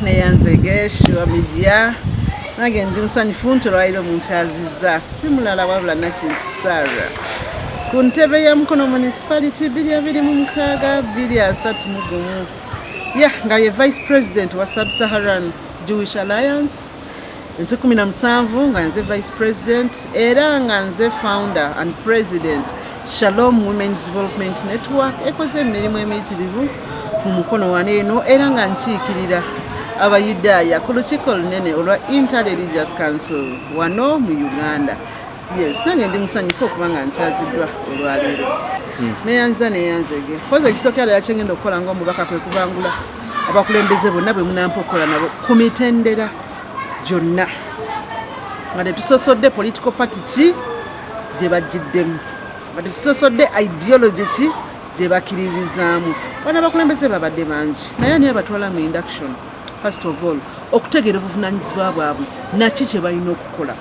neyanzegeshwa media nange ndi musanyufu nti olwaliro omuntu azizza si mulala wabula Nakintu Sarah ku ntebe ya Mukono municipality 2026-2031 nga ye vice president wa Sub-Saharan Jewish Alliance nze 17 nga nze vice president era nga nze founder and president Shalom Women Development Network ekoze emirimu emiyitirivu mu mukono waneeno era nga nkiikirira abayudaaya ku lukiiko lunene olwa Interreligious Council wano mu Uganda. Yes, nange ndi musanyufu okuba nga nkyaziddwa olwaleero. Neyanzege koze ekisookera ddala kye ngenda okukola ng'omubaka kwe kubangula abakulembeze bonna bwe munampa okukola nabo ku mitendera gyonna nga tetusosodde political party ki gye bagiddemu nga tetusosodde ideology ki gye bakiririzaamu. Bano abakulembeze babadde bangi naye ani abatwala mu induction first of all okutegeera obuvunaanyizibwa bwabwe naki kye balina okukola.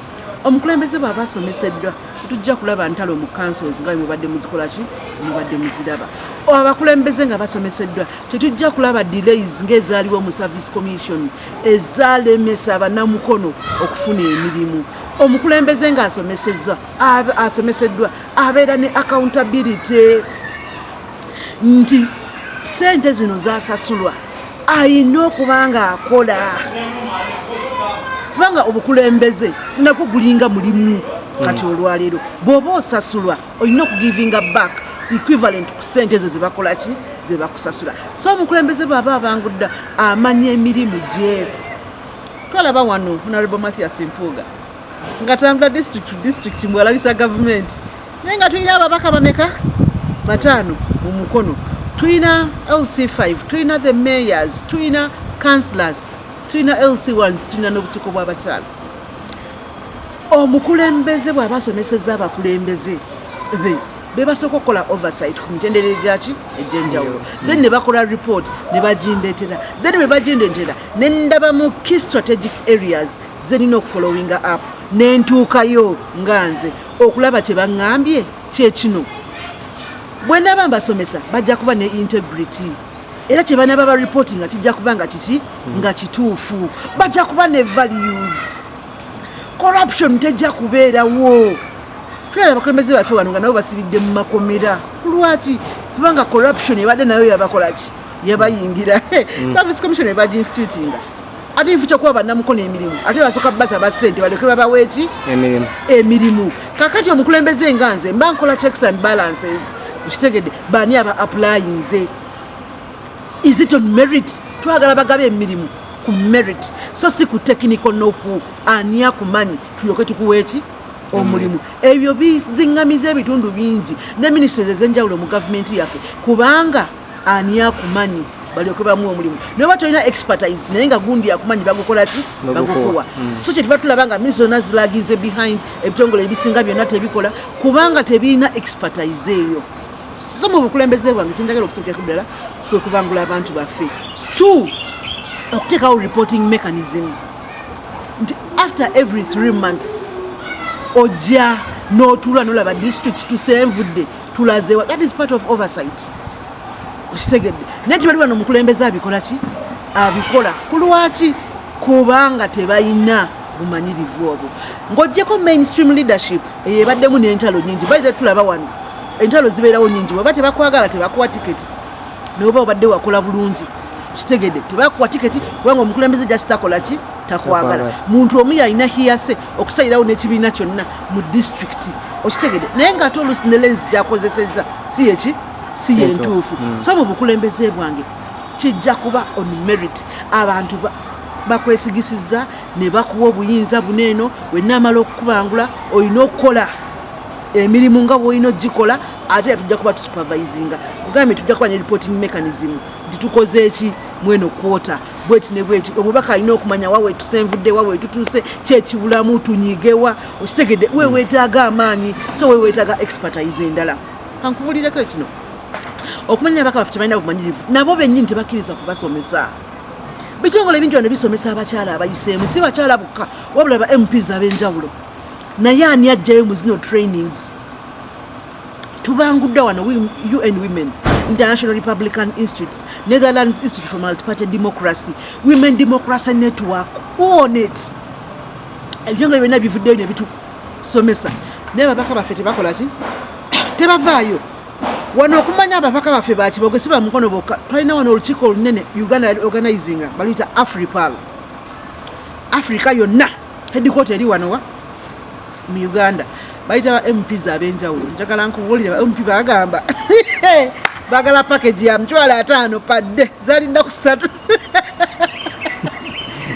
Omukulembeze bw'aba asomeseddwa tujja kulaba ntalo mu councils nga mubadde muzikola ki mubadde muziraba. Abakulembeze nga basomeseddwa tetujja kulaba delays ng'ezaaliwo mu service commission ezalemesa bannamukono okufuna emirimu. Omukulembeze nga asomeseddwa abeera ne accountability nti sente zino zasasulwa ayina okuba nga akola kubanga obukulembeze nagwo gulinga mulimu kati olwaleero bw'oba osasulwa olina okugivinga back equivalent ku sente ezo zebakola ki zebakusasula. So omukulembeze bw'aba abangudda amanya emirimu gye. Twalaba wano Honorable Mathias Mpuuga nga tambula district mwalabisa government naye nga tulina ababaka bameka bataano mu Mukono, tulina LC5, tulina the mayors, tulina councillors, tulina LC1, tulina n'obukiiko bw'abakyala. Omukulembeze bw'aba asomesezza abakulembeze be basooka okukola oversight ku mitendera egy'enjawulo, then ne bakola report ne bagindeetera, then bwe bagindeetera ne ndaba mu key strategic areas zerina okufollowinga up n'entuukayo nga nze okulaba kye baŋŋambye kyekino. Bwe ndaba mbasomesa bajja kuba ne integrity era kye banaba ba reporting nga kijja kuba nga kiki nga kituufu, bajja kuba ne values. Corruption tejja kubeerawo. Tulaba abakulembeze baffe wano nga nabo basibidde mu makomera. Lwaki? Kubanga corruption ebadde nayo yabakola ki yabayingira. Service commission ebadde institutinga ate nfu kyokuba bannamukono emirimu ate basooka basaba ssente baleke babawe eki emirimu. Kakati omukulembeze nga nze mba nkola checks and balances ukitegedde bani aba applyinze. Is it on merit? Twagala bagabe emirimu ku merit so si ku technical noku ani akumanyi tuyoke tukuwa eki omulimu. Ebyo bizingamiza ebitundu bingi ne ministries ez'enjawulo mu government yaffe kubanga ani akumanyi balyoke bamu omulimu naye batolina expertise naye nga gundi akumanyi bagukola ki bagukuwa. So kye tuba tulaba nga ministries zonna zilagize behind ebitongole ebisinga byonna tebikola kubanga tebirina expertise eyo. So mu bukulembeze bwange kyenjagala okusookera ddala kwe kubangula abantu baffe. 2 okuteekawo reporting mechanism nti after every 3 months ojja n'otuula n'olaba district tusenvudde tulazeewa. That is part of oversight. Okitegedde naye tibali wano omukulembeze abikola ki abikola ku lwaki kubanga tebalina bumanyirivu obwo. Ng'oggyeko mainstream leadership eyebaddemu n'entalo nyingi bayize tulaba wano entalo zibeerawo nyingi bweba tebakwagala tebakuwa tiketi noba obadde wakola bulungi kitegedde tebakuwa tiketi kubanga omukulembeze just takola ki takwagala. Muntu omu yalina hiyase okusayirawo n'ekibiina kyonna mu district okitegedde naye ng'ate oluusi ne lens gyakozesezza si eki si yentuufu. So mu bukulembeze bwange kijja kuba on merit. Abantu bakwesigisizza ne bakuwa obuyinza buneeno wennaamala okukubangula olina okukola emirimu nga bw'olina ogikola ate tujja kuba tusupervisinga kugambye tujja kuba ne reporting mechanism nti tukoze eki mweno kwota bweti ne bweti. Omubaka alina okumanya wawe tusenvudde wawe tutuuse kyekibulamu tunyigewa okitegedde we weetaaga amaanyi so we weetaaga expertise endala. Kankubulireko kino okumanya abaka baffe tebalina bumanyirivu nabo bennyini tebakkiriza kubasomesa. Bitongole bingi wano bisomesa abakyala abayiseemu si bakyala bokka wabula ba MPs ab'enjawulo naye ani ajjayo mu zino trainings. Tubangudde wano UN Women International Republican Institutes, Netherlands Institute for Multi-Party Democracy, Women Democracy Network, on it. Ebyo nga byonna bivuddeyo ne bitusomesa. Naye ababaka baffe tebakola ki? Tebavaayo. Wano okumanya ababaka baffe bakibogo si ba mukono bokka. Twalina wano olukiiko olunene Uganda Organizing baluyita AfriPal. Africa yonna headquarter eri wano wa mu Uganda. Bayita ba MPs ab'enjawulo. Njagala nkubuulire ba MP bagamba bagala package ya $5 padde zalinda ku 3.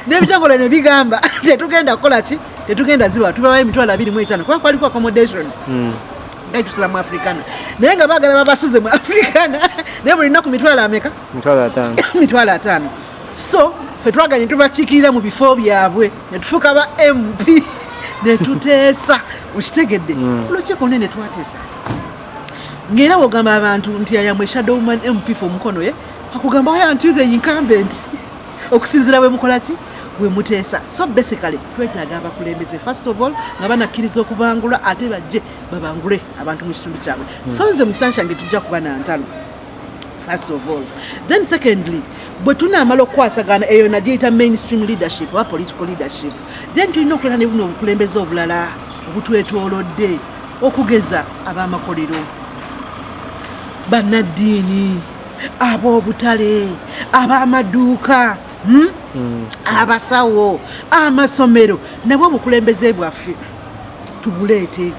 Nebitongole ne bigamba tetugenda kukola ki? Tetugenda ziba tubawayo $25 kuba kwaliko accommodation. Tutula mu Africana. Naye nga bagala babasuze mu Africana naye buli nnaku $5 ameka? $5. So ffe twaganye tubakiikirira mu bifo byabwe ne tufuuka ba MP ne tuteesa okitegedde olukiiko lunene twateesa ng'era bw'ogamba abantu nti ayamwe shadow woman MP for mukono ye akugamba why aren't you the incumbent okusinziira bwe mukola ki bwe muteesa. So basically twetaaga abakulembeze first of all nga banakkiriza okubangulwa ate bajje babangule abantu mu kitundu kyabwe. So nze mu Sunshine tujja kuba na ntalo first of all. Then secondly bwe tunaamala okukwasagana eyo nagyeyita mainstream leadership oba political leadership then tulina okulana ne buno obukulembeze obulala obutwetoolodde okugeza ab'amakolero, bannaddiini, ab'obutale, ab'amaduuka, abasawo, amasomero, nabwo obukulembeze bwaffe tubuleete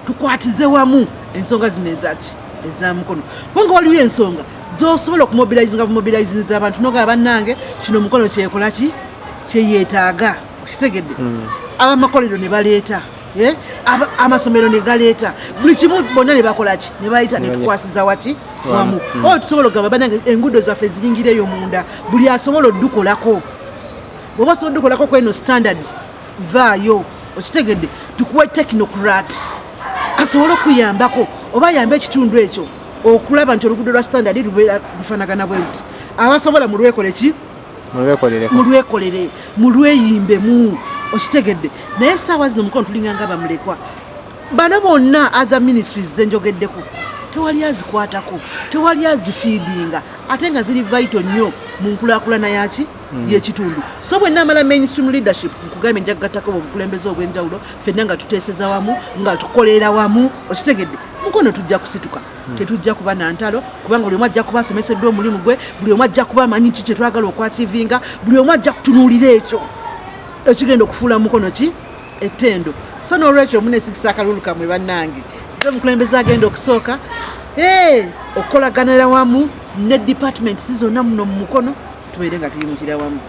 tukwatize wamu ensonga zino ezaki ezamukono kubanga waliwo ensonga zosobola okumobilizinga abantu noga bannange kino mukono kyekola ki kyeyeetaaga okitegedde abamakolero ne baleeta amasomero ne galeeta buli kimu bonna ne bakola ki ne bayita ne tukwasiza waki wamu tusobola okugamba bannange enguudo zaffe ziringireyo munda buli asobola oddukolako bw'oba osobola oddukolako kweno standard vaayo okitegedde tukuwa technocrat asobola okuyambako oba yamba ekitundu ekyo okulaba nti oluguudo lwa standard lubeera lufanagana bwe luti abasobola mulwekole ki mulwekolere mulweyimbemu okitegedde naye essaawa zino mukono tulinganga bamulekwa bano bonna other ministries zenjogeddeko tewali azikwatako tewali azifiidinga ate nga ziri vital nnyo mu nkulaakulana yaki y'ekitundu. So bwe naamala mainstream leadership nkugambye njagattako obukulembeze obw'enjawulo ffenna nga tuteeseza wamu nga tukolera wamu okitegedde mukono tujja kusituka tetujja kuba na ntalo kubanga buli omu ajja kuba asomeseddwa omulimu gwe buli omu ajja kuba amanyi ki kye twagala okwasivinga buli omu ajja kutunuulira ekyo ekigenda okufuula mukono ki ettendo. So n'olwekyo muneesigisa akalulu kamwe bannange ze omukulembeze agenda okusooka okukolaganira wamu ne departments zonna muno mu mukono tubeere nga tuyimukira wamu.